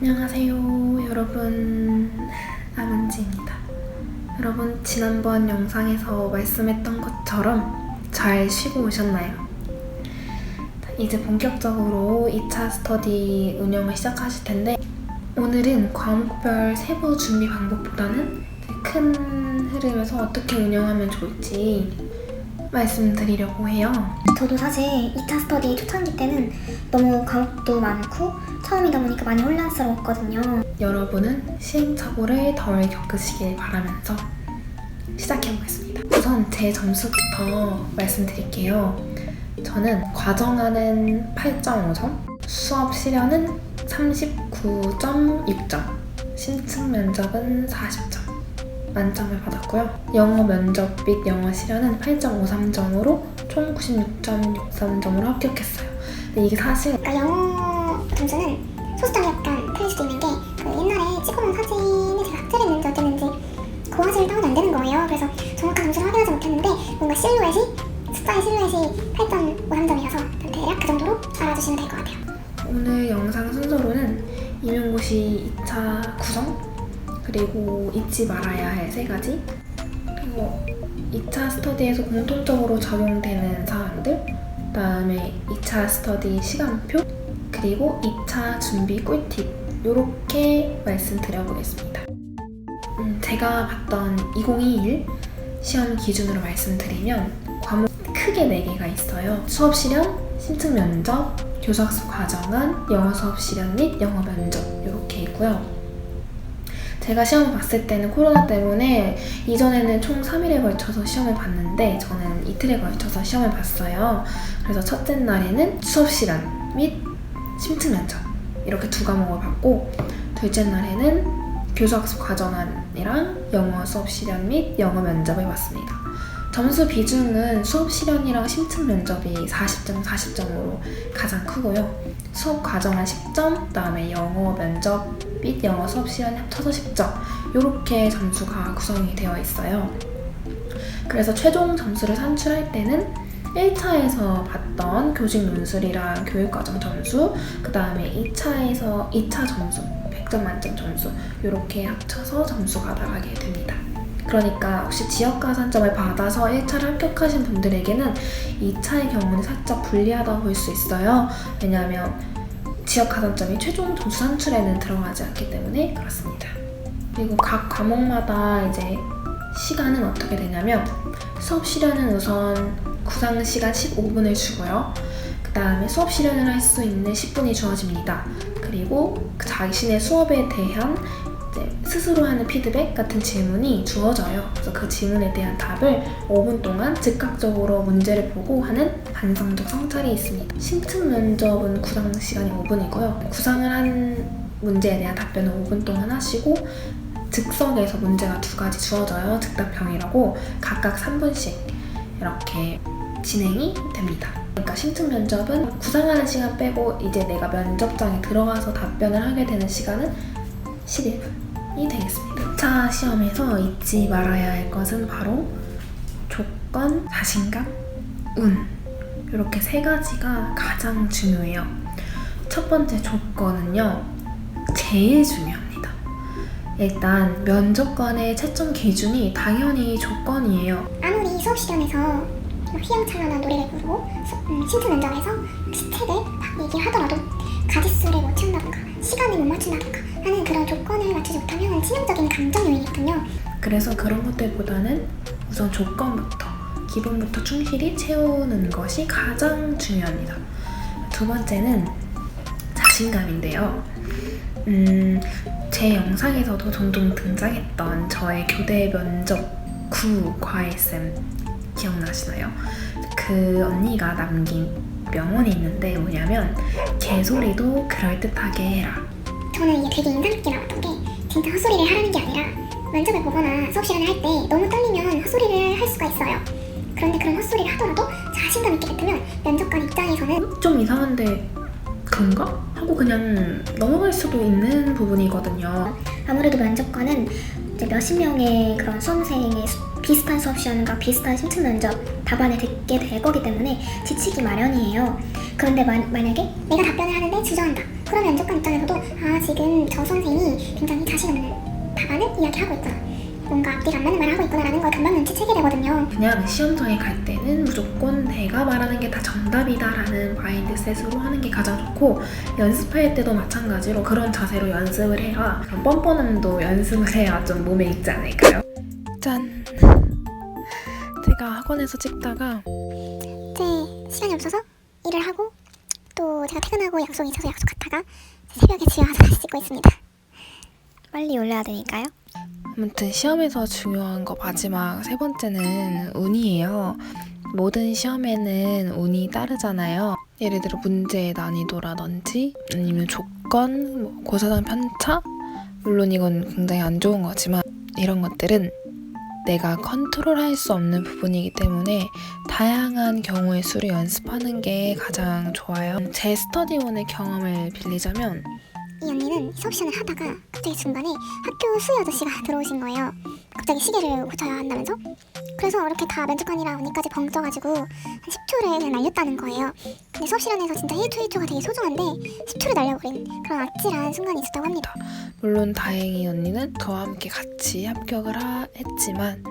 안녕하세요 여러분, 남은지입니다. 여러분, 지난번 영상에서 말씀했던 것처럼 잘 쉬고 오셨나요? 이제 본격적으로 2차 스터디 운영을 시작하실 텐데, 오늘은 과목별 세부 준비 방법보다는 큰 흐름에서 어떻게 운영하면 좋을지 말씀드리려고 해요. 저도 사실 2차 스터디 초창기 때는 너무 과목도 많고 처음이다 보니까 많이 혼란스러웠거든요. 여러분은 시행착오를 덜 겪으시길 바라면서 시작해보겠습니다. 우선 제 점수부터 말씀드릴게요. 저는 과정하는 8.5점, 수업 실현은 39.6점, 심층 면접은 40점 만점을 받았고요. 영어 면접 및 영어 실현은 8.53점으로 총 96.63점으로 합격했어요. 근데 이게 사실 영어 점수는 소수점이 약간 틀릴 수도 있는 게 옛날에 찍어놓은 사진을 제가 삭제를 했는지 어땠는지 그 화질이 다운이 안 되는 거예요. 그래서 정확한 점수를 확인하지 못했는데 뭔가 숫자의 실루엣이 8.53점이라서 대략 그 정도로 알아주시면 될 것 같아요. 오늘 영상 순서로는 임용고시 2차 구성, 그리고 잊지 말아야 할 3가지, 그리고 2차 스터디에서 공통적으로 적용되는 사항들, 그다음에 2차 스터디 시간표, 그리고 2차 준비 꿀팁, 이렇게 말씀드려보겠습니다. 제가 봤던 2021 시험 기준으로 말씀드리면 과목 크게 4개가 있어요. 수업 실현, 심층 면접, 교사학습 과정안, 영어 수업 실현 및 영어 면접, 이렇게 있고요. 제가 시험을 봤을 때는 코로나 때문에 이전에는 총 3일에 걸쳐서 시험을 봤는데 저는 이틀에 걸쳐서 시험을 봤어요. 그래서 첫째 날에는 수업 실현 및 심층 면접 이렇게 2과목을 봤고, 둘째 날에는 교사학습 과정안이랑 영어 수업 실현 및 영어 면접을 봤습니다. 점수 비중은 수업 실현이랑 심층 면접이 40점, 40점으로 가장 크고요. 수업 과정안 10점, 그다음에 영어 면접 및 영어 수업 실현 합쳐서 10점, 이렇게 점수가 구성이 되어 있어요. 그래서 최종 점수를 산출할 때는 1차에서 봤던 교직 논술이랑 교육과정 점수, 그 다음에 2차 점수, 100점 만점 점수, 이렇게 합쳐서 점수가 나가게 됩니다. 그러니까 혹시 지역가산점을 받아서 1차를 합격하신 분들에게는 2차의 경우는 살짝 불리하다고 볼 수 있어요. 왜냐하면 지역가산점이 최종 점수 산출에는 들어가지 않기 때문에 그렇습니다. 그리고 각 과목마다 이제 시간은 어떻게 되냐면, 수업 실현은 우선 구상 시간 15분을 주고요. 그 다음에 수업 실현을 할 수 있는 10분이 주어집니다. 그리고 자신의 수업에 대한 스스로 하는 피드백 같은 질문이 주어져요. 그래서 그 질문에 대한 답을 5분 동안 즉각적으로 문제를 보고 하는 반성적 성찰이 있습니다. 심층 면접은 구상 시간이 5분이고요. 구상을 한 문제에 대한 답변을 5분 동안 하시고, 즉석에서 문제가 2가지 주어져요. 즉답형이라고 각각 3분씩 이렇게 진행이 됩니다. 그러니까 심층 면접은 구상하는 시간 빼고 이제 내가 면접장에 들어가서 답변을 하게 되는 시간은 11분이 되겠습니다. 2차 시험에서 잊지 말아야 할 것은 바로 조건, 자신감, 운, 이렇게 3가지가 가장 중요해요. 첫 번째 조건은요, 제일 중요합니다. 일단 면접관의 채점 기준이 당연히 조건이에요. 아무리 수업 시간에서 휘황찬란한 노래를 부르고 심층 면접에서 스텝을 막 얘기하더라도 가짓수를 못 채운다던가 시간을 못 맞춘다던가 하는 그런 조건을 맞추지 못하면 치명적인 감정 요인이거든요. 그래서 그런 것들보다는 우선 조건부터, 기본부터 충실히 채우는 것이 가장 중요합니다. 두 번째는 자신감인데요. 제 영상에서도 종종 등장했던 저의 교대 면접 9 과외쌤 기억나시나요? 그 언니가 남긴 명언이 있는데 뭐냐면, 개소리도 그럴듯하게 해라. 저는 이게 되게 인상 깊게 나왔던 게, 진짜 헛소리를 하라는 게 아니라 면접을 보거나 수업 시간을 할 때 너무 떨리면 헛소리를 할 수가 있어요. 그런데 그런 헛소리를 하더라도 자신감 있게 뱉으면 면접관 입장에서는 좀 이상한데 그런가? 하고 그냥 넘어갈 수도 있는 부분이거든요. 아무래도 면접관은 이제 몇십 명의 그런 수험생의 비슷한 수업 시험과 비슷한 심층 면접 답안을 듣게 될 거기 때문에 지치기 마련이에요. 그런데 만약에 내가 답변을 하는데 주저한다, 그런 면접관 입장에서도 지금 저 선생이 굉장히 자신 없는 답안을 이야기하고 있구나, 뭔가 앞뒤가 안 맞는 말을 하고 있구나라는 걸 금방 눈치채게 되거든요. 그냥 시험장에 갈 때는 무조건 내가 말하는 게 다 정답이다라는 마인드셋으로 하는 게 가장 좋고, 연습할 때도 마찬가지로 그런 자세로 연습을 해야, 그런 뻔뻔함도 연습을 해야 좀 몸에 있지 않을까요? 짠! 제가 학원에서 찍다가 이제 시간이 없어서 일을 하고, 또 제가 퇴근하고 약속이 있어서 약속 갔다가 새벽에 집에 와서 다시 찍고 있습니다. 빨리 올려야 되니까요. 아무튼 시험에서 중요한 거 마지막 세 번째는 운이에요. 모든 시험에는 운이 따르잖아요. 예를 들어 문제의 난이도라든지 아니면 조건, 고사장 편차? 물론 이건 굉장히 안 좋은 거지만 이런 것들은 내가 컨트롤할 수 없는 부분이기 때문에 다양한 경우의 수를 연습하는 게 가장 좋아요. 제 스터디원의 경험을 빌리자면 이 언니는 수업 시간을 하다가 갑자기 중간에 학교 수희 아저씨가 들어오신 거예요. 갑자기 시계를 고쳐야 한다면서? 그래서 이렇게 다 면접관이랑 언니까지 벙쪄가지고 한 10초를 그냥 날렸다는 거예요. 근데 수업 시간에서 진짜 1초 1초가 되게 소중한데 10초를 날려버린 그런 아찔한 순간이 있었다고 합니다. 물론 다행히 언니는 저와 함께 같이 합격을 했지만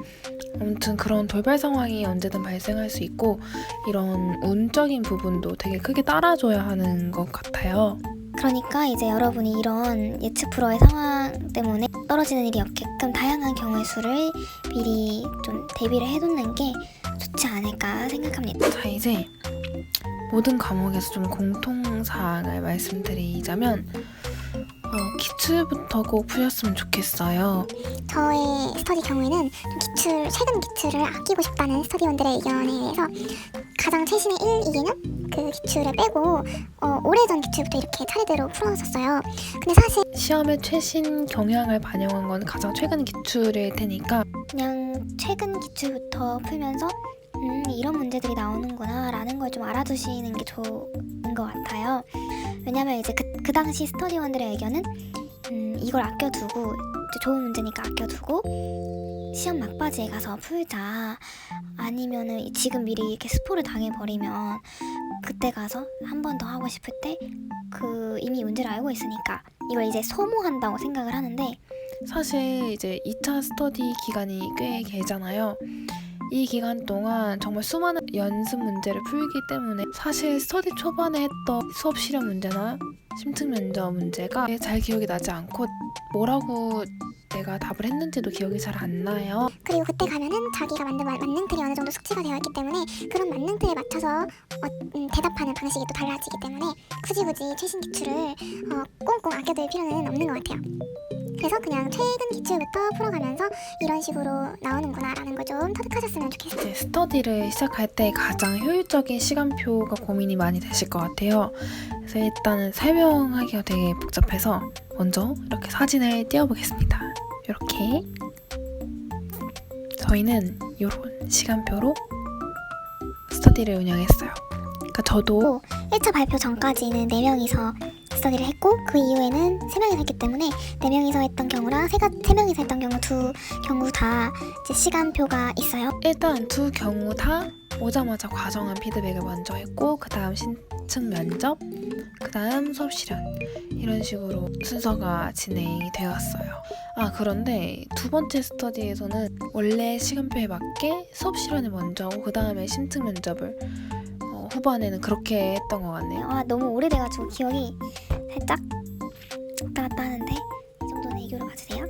아무튼 그런 돌발 상황이 언제든 발생할 수 있고 이런 운적인 부분도 되게 크게 따라줘야 하는 것 같아요. 그러니까 이제 여러분이 이런 예측 불허의 상황 때문에 떨어지는 일이 없게끔 다양한 경우의 수를 미리 좀 대비를 해두는 게 좋지 않을까 생각합니다. 자, 이제 모든 과목에서 좀 공통사항을 말씀드리자면 기출부터 꼭 푸셨으면 좋겠어요. 저의 스터디 경우에는 좀 최근 기출을 아끼고 싶다는 스터디원들의 의견에 의해서 가장 최신의 1, 2개년 그 기출을 빼고 오래전 기출부터 이렇게 차례대로 풀어왔었어요. 근데 사실 시험의 최신 경향을 반영한 건 가장 최근 기출일 테니까 그냥 최근 기출부터 풀면서 이런 문제들이 나오는구나 라는 걸 좀 알아두시는 게 좋은 것 같아요. 왜냐면 이제 그 당시 스터디원들의 의견은 이걸 아껴두고 이제 좋은 문제니까 아껴두고 시험 막바지에 가서 풀자, 아니면은 지금 미리 이렇게 스포를 당해버리면 그때 가서 한 번 더 하고 싶을 때 이미 문제를 알고 있으니까 이걸 이제 소모한다고 생각을 하는데, 사실 이제 2차 스터디 기간이 꽤 길잖아요. 이 기간 동안 정말 수많은 연습 문제를 풀기 때문에 사실 스터디 초반에 했던 수업 실험 문제나 심층 면접 문제가 잘 기억이 나지 않고 뭐라고 내가 답을 했는지도 기억이 잘 안 나요. 그리고 그때 가면은 자기가 만든 만능틀이 어느 정도 숙지가 되어 있기 때문에 그런 만능틀에 맞춰서 대답하는 방식이 또 달라지기 때문에 굳이 최신 기출을 꽁꽁 아껴둘 필요는 없는 것 같아요. 그래서 그냥 최근 기출부터 풀어가면서 이런 식으로 나오는구나 라는 걸 좀 터득하셨으면 좋겠어요. 이제 스터디를 시작할 때 가장 효율적인 시간표가 고민이 많이 되실 것 같아요. 그래서 일단은 설명하기가 되게 복잡해서 먼저 이렇게 사진을 띄워보겠습니다. 이렇게 저희는 이런 시간표로 스터디를 운영했어요. 그러니까 저도 1차 발표 전까지는 4명이서 스터디를 했고 그 이후에는 3명이서 했기 때문에 4명이서 했던 경우랑 3명이서 했던 경우 두 경우 다 이제 시간표가 있어요. 일단 두 경우 다 오자마자 과정한 피드백을 먼저 했고 그 다음 신층 면접, 그 다음 수업 실현 이런 식으로 순서가 진행이 되었어요. 그런데 두 번째 스터디에서는 원래 시간표에 맞게 수업 실현을 먼저 하고 그 다음에 심층 면접을 후반에는 그렇게 했던 것 같네요. 너무 오래돼가지고 기억이 살짝 왔다 갔다 하는데 이 정도는 애교로 봐주세요.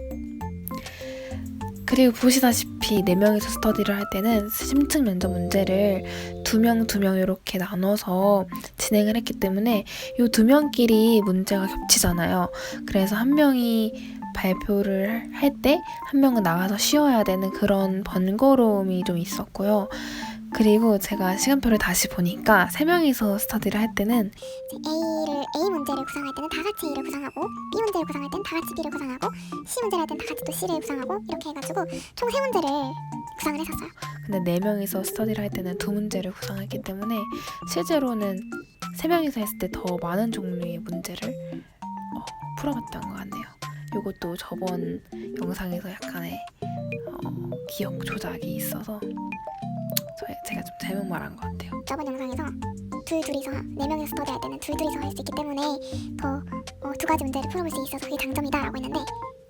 그리고 보시다시피 4명이서 스터디를 할 때는 심층 면접 문제를 2명 이렇게 나눠서 진행을 했기 때문에 이 2명끼리 문제가 겹치잖아요. 그래서 한 명이 발표를 할 때 한 명은 나가서 쉬어야 되는 그런 번거로움이 좀 있었고요. 그리고 제가 시간표를 다시 보니까 3명이서 스터디를 할 때는 A 문제를 구상할 때는 다 같이 A를 구상하고 B 문제를 구상할 때는 다 같이 B를 구상하고 C 문제를 할 때는 다 같이 또 C를 구상하고 이렇게 해가지고 총 3문제를 구상을 했었어요. 근데 4명이서 스터디를 할 때는 2문제를 구상했기 때문에 실제로는 3명이서 했을 때 더 많은 종류의 문제를 풀어봤던 것 같네요. 이것도 저번 영상에서 약간의 기억 조작이 있어서 제가 좀 잘못 말한 것 같아요. 저번 영상에서 둘이서 4명이서 스터디 할 때는 둘이서 할 수 있기 때문에 더 두 가지 문제를 풀어볼 수 있어서 그게 장점이다라고 했는데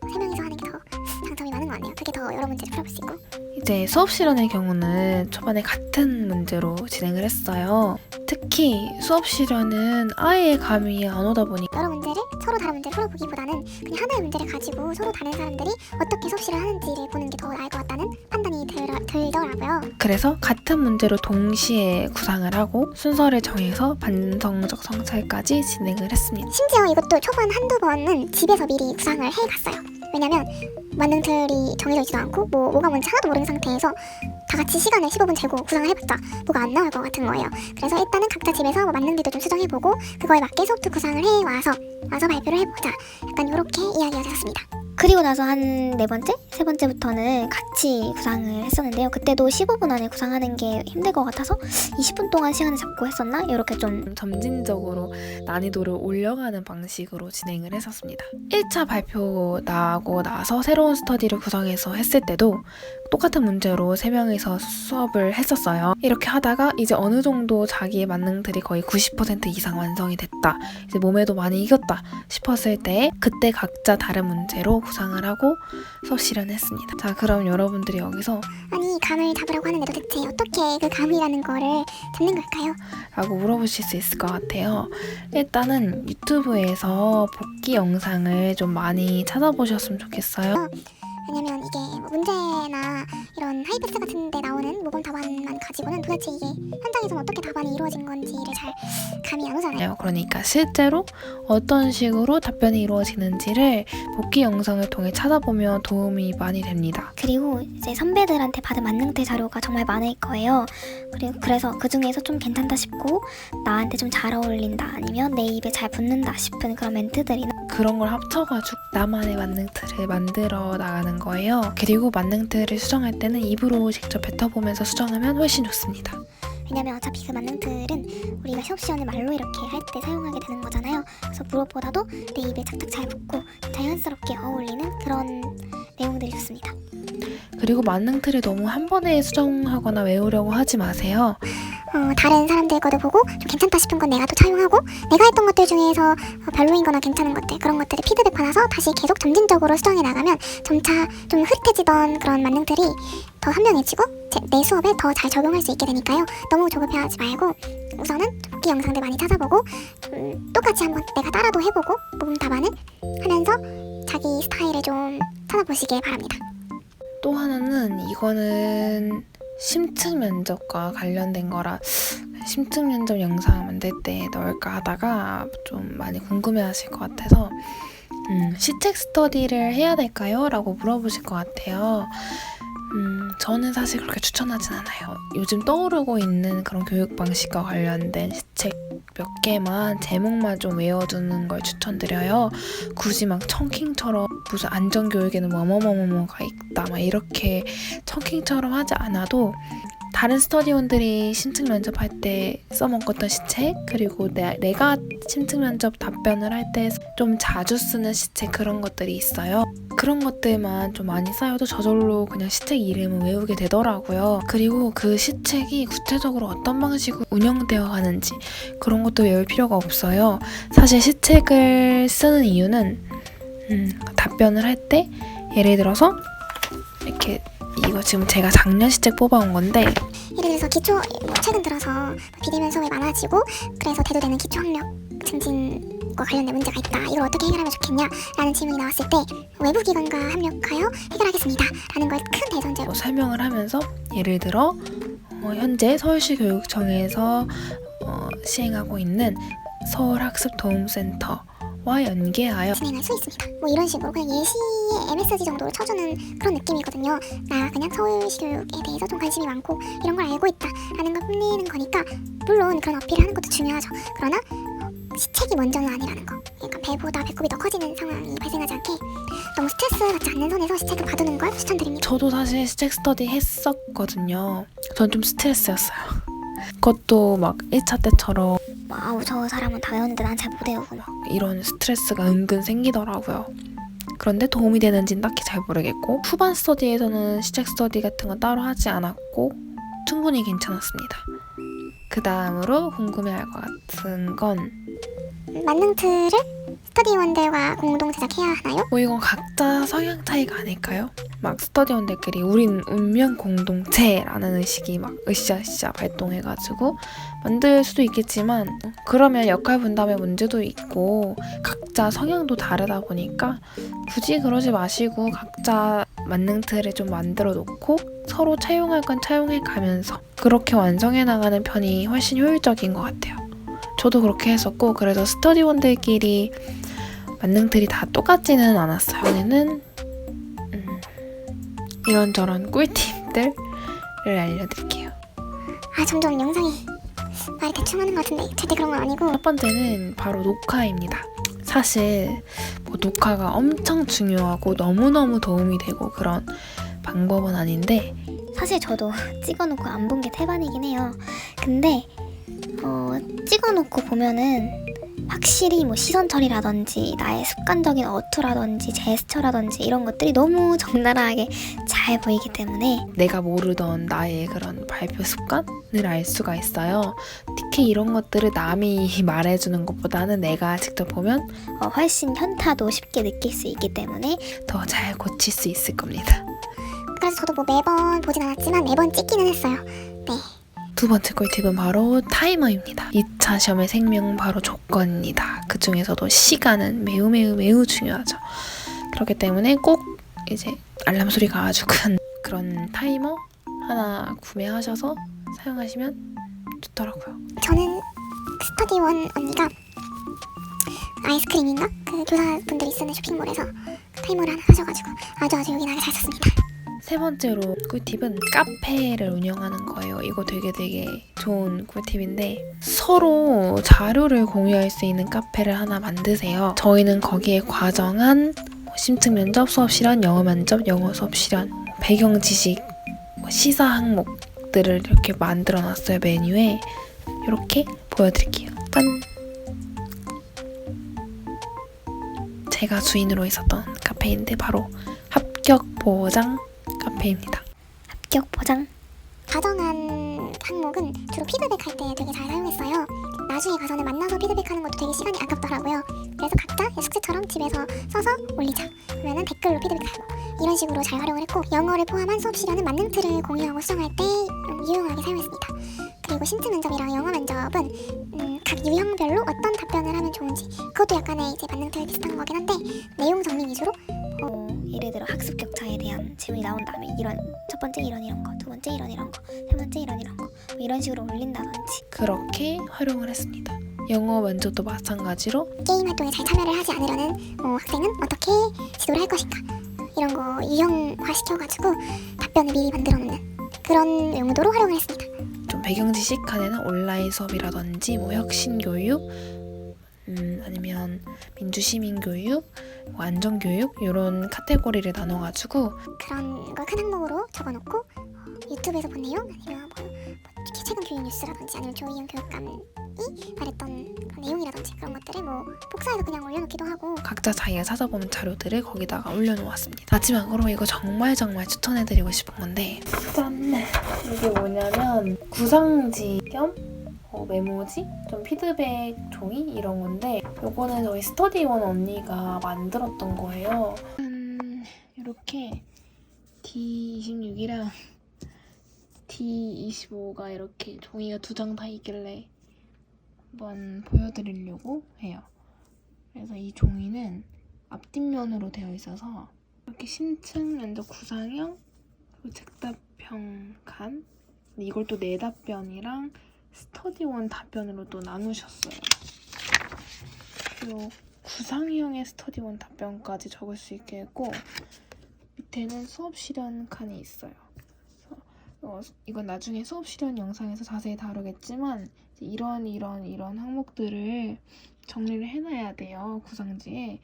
3명이서 하는 게 더 장점이 많은 것 같네요. 그게 더 여러 문제를 풀어볼 수 있고. 이제 수업 실현의 경우는 초반에 같은 문제로 진행을 했어요. 특히 수업 실현은 아예 감이 안 오다 보니 여러 문제를 서로 다른 문제를 풀어보기보다는 그냥 하나의 문제를 가지고 서로 다른 사람들이 어떻게 수업 실현을 하는지를 보는 게 더 나을 것 같다는 판단이 들더라고요. 그래서 같은 문제로 동시에 구상을 하고 순서를 정해서 반성적 성찰까지 진행을 했습니다. 심지어 이것도 초반 한두 번은 집에서 미리 구상을 해갔어요. 왜냐면 만능틀이 정해져 있지도 않고 뭐가 뭔지 하나도 모르는 상태에서 다 같이 시간을 15분 재고 구상을 해봤자 뭐가 안 나올 것 같은 거예요. 그래서 일단은 각자 집에서 만능들도 좀 수정해보고 그거에 맞게 소프트 구상을 해와서 발표를 해보자. 약간 이렇게 이야기가 되었습니다. 그리고 나서 한 4번째? 3번째부터는 같이 구상을 했었는데요. 그때도 15분 안에 구상하는 게 힘들 것 같아서 20분 동안 시간을 잡고 했었나? 이렇게 좀 점진적으로 난이도를 올려가는 방식으로 진행을 했었습니다. 1차 발표 나고 나서 새로운 스터디를 구성해서 했을 때도 똑같은 문제로 3명이서 수업을 했었어요. 이렇게 하다가 이제 어느 정도 자기의 만능들이 거의 90% 이상 완성이 됐다. 이제 몸에도 많이 이겼다 싶었을 때 그때 각자 다른 문제로 구상을 하고 수업 실현했습니다. 자, 그럼 여러분들이 여기서 아니 감을 잡으라고 하는데 도대체 어떻게 그 감이라는 거를 잡는 걸까요? 라고 물어보실 수 있을 것 같아요. 일단은 유튜브에서 복귀 영상을 좀 많이 찾아보셨으면 좋겠어요. 왜냐면 이게 문제나 이런 하이패스 같은 데 나오는 모범 답안만 가지고는 도대체 이게 현장에서는 어떻게 답안이 이루어진 건지를 잘 감이 안 오잖아요. 그러니까 실제로 어떤 식으로 답변이 이루어지는지를 복귀 영상을 통해 찾아보면 도움이 많이 됩니다. 그리고 이제 선배들한테 받은 만능들 자료가 정말 많을 거예요. 그래서 그 중에서 좀 괜찮다 싶고 나한테 좀 잘 어울린다 아니면 내 입에 잘 붙는다 싶은 그런 멘트들이나 그런 걸 합쳐가지고 나만의 만능틀을 만들어 나가는 거예요. 그리고 만능틀을 수정할 때는 입으로 직접 뱉어보면서 수정하면 훨씬 좋습니다. 왜냐면 어차피 그 만능들은 우리가 수업 시간을 말로 이렇게 할 때 사용하게 되는 거잖아요. 그래서 무엇보다도 내 입에 착착 잘 붙고 자연스럽게 어울리는 그런 내용들이 좋습니다. 그리고 만능틀을 너무 한 번에 수정하거나 외우려고 하지 마세요. 다른 사람들 것도 보고 좀 괜찮다 싶은 건 내가 또 차용하고 내가 했던 것들 중에서 별로인 거나 괜찮은 것들 그런 것들을 피드백 받아서 다시 계속 점진적으로 수정해 나가면 점차 좀 흐릿해지던 그런 만능들이 더 선명해지고 내 수업에 더 잘 적용할 수 있게 되니까요. 너무 조급해하지 말고 우선은 복귀 영상들 많이 찾아보고 똑같이 한번 내가 따라도 해보고 모범 답안을 하면서 자기 스타일을 좀 찾아보시길 바랍니다. 또 하나는 이거는 심층 면접과 관련된 거라 심층 면접 영상 만들 때 넣을까 하다가 좀 많이 궁금해하실 것 같아서 시책 스터디를 해야 될까요? 라고 물어보실 것 같아요. 저는 사실 그렇게 추천하진 않아요. 요즘 떠오르고 있는 그런 교육 방식과 관련된 시책 몇 개만 제목만 좀 외워두는 걸 추천드려요. 굳이 막 청킹처럼 무슨 안전교육에는 뭐뭐뭐뭐가 있다 막 이렇게 청킹처럼 하지 않아도 다른 스터디원들이 심층 면접할 때 써먹었던 시책 그리고 내가 심층 면접 답변을 할 때 좀 자주 쓰는 시책 그런 것들이 있어요. 그런 것들만 좀 많이 쌓여도 저절로 그냥 시책 이름을 외우게 되더라고요. 그리고 그 시책이 구체적으로 어떤 방식으로 운영되어 가는지 그런 것도 외울 필요가 없어요. 사실 시책을 쓰는 이유는 답변을 할 때 예를 들어서 이렇게 이거 지금 제가 작년 시책 뽑아온 건데 예를 들어서 기초 최근 들어서 비대면 수업이 많아지고 그래서 대두되는 기초 학력 증진과 관련된 문제가 있다. 이걸 어떻게 해결하면 좋겠냐? 라는 질문이 나왔을 때 외부 기관과 협력하여 해결하겠습니다. 라는 걸 큰 대전제로 설명을 하면서 예를 들어 현재 서울시 교육청에서 시행하고 있는 서울학습도움센터 와 연계하여 진행할 수 있습니다. 뭐 이런 식으로 그냥 예시의 MSG 정도를 쳐주는 그런 느낌이거든요. 나 그냥 서울시 교육에 대해서 좀 관심이 많고 이런 걸 알고 있다라는 걸 뽐내는 거니까 물론 그런 어필을 하는 것도 중요하죠. 그러나 시책이 먼저는 아니라는 거. 그러니까 배보다 배꼽이 더 커지는 상황이 발생하지 않게 너무 스트레스 받지 않는 선에서 시책을 봐두는 걸 추천드립니다. 저도 사실 시책 스터디 했었거든요. 전 좀 스트레스였어요. 그것도 막 1차 때처럼 와우 저 사람은 다 외웠는데 난 잘 못 외우고 막 이런 스트레스가 은근 생기더라고요. 그런데 도움이 되는지는 딱히 잘 모르겠고 후반 스터디에서는 시책 스터디 같은 건 따로 하지 않았고 충분히 괜찮았습니다. 그 다음으로 궁금해할 것 같은 건 만능 틀을 스터디원들과 공동 제작해야 하나요? 이건 각자 성향 차이가 아닐까요? 막 스터디원들끼리 우린 운명 공동체라는 의식이 막 으쌰으쌰 발동해가지고 만들 수도 있겠지만 그러면 역할 분담의 문제도 있고 각자 성향도 다르다 보니까 굳이 그러지 마시고 각자 만능 틀을 좀 만들어 놓고 서로 차용할 건 차용해 가면서 그렇게 완성해 나가는 편이 훨씬 효율적인 것 같아요. 저도 그렇게 했었고 그래서 스터디원들끼리 만능 틀이 다 똑같지는 않았어요. 이번에는 이런저런 꿀팁들을 알려드릴게요. 점점 영상이 말이 대충 하는 것 같은데 절대 그런 건 아니고. 첫 번째는 바로 녹화입니다. 사실 뭐 녹화가 엄청 중요하고 너무너무 도움이 되고 그런 방법은 아닌데 사실 저도 찍어놓고 안 본 게 태반이긴 해요. 근데 찍어놓고 보면은 확실히 뭐 시선 처리라든지 나의 습관적인 어투라든지 제스처라든지 이런 것들이 너무 적나라하게 잘 보이기 때문에 내가 모르던 나의 그런 발표 습관을 알 수가 있어요. 특히 이런 것들을 남이 말해주는 것보다는 내가 직접 보면 훨씬 현타도 쉽게 느낄 수 있기 때문에 더 잘 고칠 수 있을 겁니다. 그래서 저도 뭐 매번 보진 않았지만 매번 찍기는 했어요. 네. 두 번째 꿀팁은 바로 타이머입니다. 2차 시험의 생명 바로 조건입니다. 그 중에서도 시간은 매우 중요하죠. 그렇기 때문에 꼭 이제 알람 소리가 아주 큰 그런 타이머 하나 구매하셔서 사용하시면 좋더라고요. 저는 스터디원 언니가 아이스크림인가? 그 교사분들이 쓰는 쇼핑몰에서 타이머를 하나 사셔가지고 아주 요긴하게 잘 썼습니다. 세 번째로 꿀팁은 카페를 운영하는 거예요. 이거 되게 좋은 꿀팁인데 서로 자료를 공유할 수 있는 카페를 하나 만드세요. 저희는 거기에 과정한 심층 면접, 수업 실현, 영어 면접, 영어 수업 실현, 배경 지식, 시사 항목들을 이렇게 만들어 놨어요. 메뉴에 이렇게 보여드릴게요. 짠! 제가 주인으로 있었던 카페인데 바로 합격 보장 카페입니다. 합격 보장. 과정한 항목은 주로 피드백할 때 되게 잘 사용했어요. 나중에 가서는 만나서 피드백하는 것도 되게 시간이 아깝더라고요. 그래서 각자 숙제처럼 집에서 써서 올리자. 그러면은 댓글로 피드백하고 이런 식으로 잘 활용을 했고 영어를 포함한 수업 시간은 만능 틀을 공유하고 수정할 때 유용하게 사용했습니다. 그리고 심층 면접이랑 영어 면접은 각 유형별로 어떤 답변을 하면 좋은지 그것도 약간의 이제 만능 틀 비슷한 거긴 한데 내용 정리 위주로 예를 들어 학습 격차에 대한 질문이 나온다면 이런 첫 번째 이런 거, 두 번째 이런 거, 세 번째 이런 거 뭐 이런 식으로 올린다든지 그렇게 활용을 했습니다. 영어 면접도 마찬가지로 게임 활동에 잘 참여를 하지 않으려는 학생은 어떻게 지도를 할 것인가 이런 거 유형화 시켜가지고 답변을 미리 만들어 놓는 그런 용도로 활용을 했습니다. 좀 배경 지식 칸에는 온라인 수업이라든지 뭐 혁신 교육 아니면 민주시민 교육, 뭐 안전 교육 이런 카테고리를 나눠가지고 그런 걸 큰 항목으로 적어놓고 유튜브에서 본 내용 아니면 뭐 최근 교육 뉴스라든지 아니면 조희연 교육감이 말했던 그런 내용이라든지 그런 것들을 뭐 복사해서 그냥 올려놓기도 하고 각자 자기가 찾아보는 자료들을 거기다가 올려놓았습니다. 마지막으로 이거 정말 요청해드리고 싶은 건데 짠! 이게 뭐냐면 구상지 겸 메모지? 좀 피드백 종이? 이런 건데 요거는 저희 스터디원 언니가 만들었던 거예요. 이렇게 D26이랑 D25가 이렇게 종이가 두 장 다 있길래 한번 보여드리려고 해요. 그래서 이 종이는 앞뒷면으로 되어 있어서 이렇게 심층 면접 구상형 그리고 즉답형 간 근데 이걸 또 내 답변이랑 스터디원 답변으로 또 나누셨어요. 그리고 구상형의 스터디원 답변까지 적을 수 있게 했고 밑에는 수업 실현 칸이 있어요. 이건 나중에 수업 실현 영상에서 자세히 다루겠지만 이런 항목들을 정리를 해놔야 돼요. 구상지에.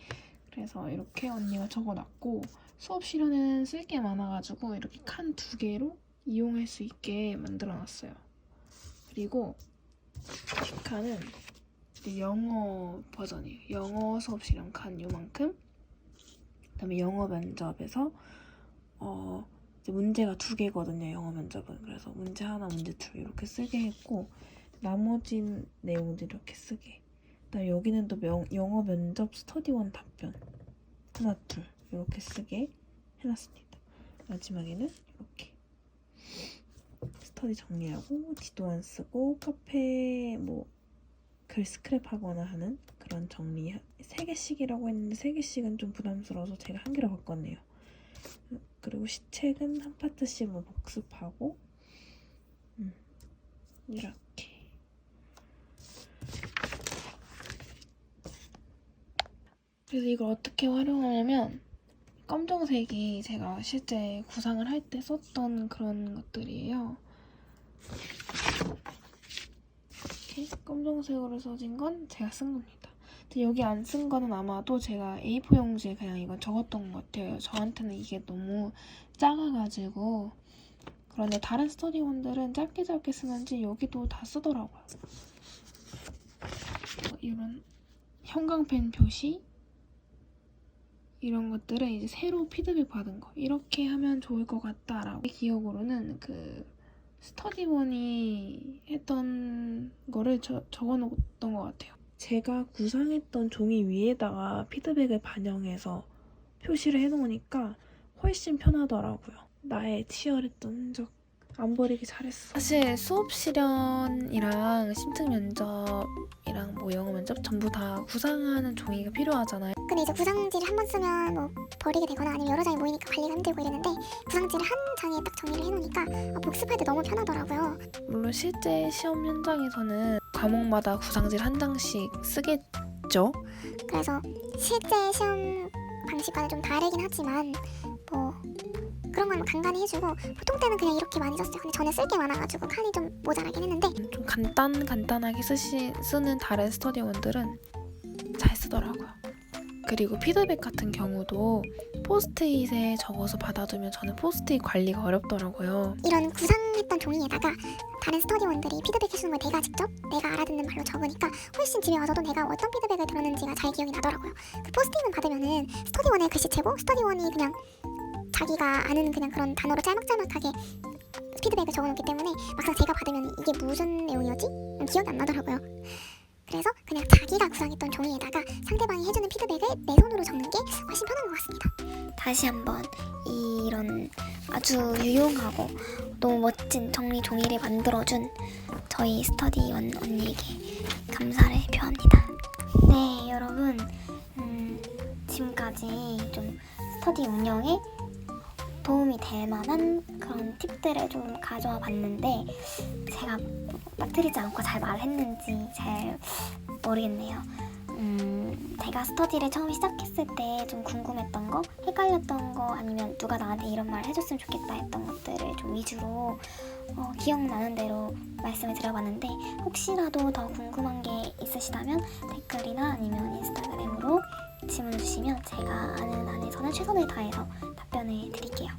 그래서 이렇게 언니가 적어놨고 수업 실현은 쓸 게 많아가지고 이렇게 칸 2개로 이용할 수 있게 만들어놨어요. 그리고 칸은 영어 버전이에요. 영어 수업 실현 칸 요만큼. 그다음에 영어 면접에서 이제 문제가 2개거든요. 영어 면접은. 그래서 문제 하나, 문제 둘 이렇게 쓰게 했고 나머지 내용들 이렇게 쓰게. 그다음 여기는 또 영어 면접 스터디원 답변 하나 둘 이렇게 쓰게 해놨습니다. 마지막에는 이렇게 스터디 정리하고 지도 안 쓰고 카페 뭐 글 스크랩하거나 하는 그런 정리 3개씩이라고 했는데 3개씩은 좀 부담스러워서 제가 1개로 바꿨네요. 그리고 시책은 한 파트씩 뭐 복습하고 이렇게. 그래서 이걸 어떻게 활용하냐면 검정색이 제가 실제 구상을 할 때 썼던 그런 것들이에요. 이렇게 검정색으로 써진 건 제가 쓴 겁니다. 근데 여기 안 쓴 거는 아마도 제가 A4 용지에 그냥 이건 적었던 것 같아요. 저한테는 이게 너무 작아가지고. 그런데 다른 스터디원들은 짧게 쓰는지 여기도 다 쓰더라고요. 이런 형광펜 표시 이런 것들은 이제 새로 피드백 받은 거 이렇게 하면 좋을 것 같다라고 기억으로는 그 스터디원이 했던 거를 적어놓았던 것 같아요. 제가 구상했던 종이 위에다가 피드백을 반영해서 표시를 해놓으니까 훨씬 편하더라고요. 나의 치열했던 흔적 안 버리기 잘했어. 사실 수업 실현이랑 심층 면접이랑 뭐 영어 면접 전부 다 구상하는 종이가 필요하잖아요. 근데 이제 구상지를 한 번 쓰면 뭐 버리게 되거나 아니면 여러 장이 모이니까 관리가 힘들고 이랬는데 구상지를 한 장에 딱 정리를 해놓으니까 복습할 때 너무 편하더라고요. 물론 실제 시험 현장에서는 과목마다 구상지를 한 장씩 쓰겠죠. 그래서 실제 시험 방식과는 좀 다르긴 하지만 뭐 그런 건 간간히 해주고 보통 때는 그냥 이렇게 많이 썼어요. 근데 저는 쓸 게 많아가지고 칸이 좀 모자라긴 했는데 좀 간단하게 쓰는 다른 스터디원들은 잘 쓰더라고요. 그리고 피드백 같은 경우도 포스트잇에 적어서 받아두면 저는 포스트잇 관리가 어렵더라고요. 이런 구상했던 종이에다가 다른 스터디원들이 피드백 해주는 걸 내가 직접 내가 알아듣는 말로 적으니까 훨씬 집에 와서도 내가 어떤 피드백을 들었는지가 잘 기억이 나더라고요. 그 포스트잇만 받으면은 스터디원의 글씨체고 스터디원이 그냥 자기가 아는 그냥 그런 단어로 짤막짤막하게 피드백을 적어놓기 때문에 막상 제가 받으면 이게 무슨 내용이었지? 기억이 안 나더라고요. 그래서 그냥 자기가 구상했던 종이에다가 상대방이 해주는 피드백을 내 손으로 적는 게 훨씬 편한 것 같습니다. 다시 한번 이런 아주 유용하고 너무 멋진 정리 종이를 만들어준 저희 스터디원 언니에게 감사를 표합니다. 네, 여러분 지금까지 좀 스터디 운영에 도움이 될 만한 그런 팁들을 좀 가져와 봤는데 제가 빠뜨리지 않고 잘 말했는지 잘 모르겠네요. 제가 스터디를 처음 시작했을 때 좀 궁금했던 거, 헷갈렸던 거 아니면 누가 나한테 이런 말 해줬으면 좋겠다 했던 것들을 좀 위주로 기억나는 대로 말씀을 드려봤는데 혹시라도 더 궁금한 게 있으시다면 댓글이나 아니면 인스타그램으로 질문 주시면 제가 아는 한에서는 최선을 다해서 답변을 드릴게요.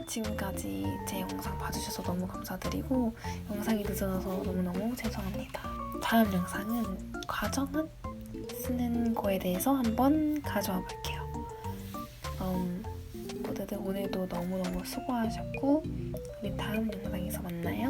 지금까지 제 영상 봐주셔서 너무 감사드리고 영상이 늦어서 너무너무 죄송합니다. 다음 영상은 과정은 쓰는 거에 대해서 한번 가져와 볼게요. 모두들 오늘도 너무너무 수고하셨고 우리 다음 영상에서 만나요.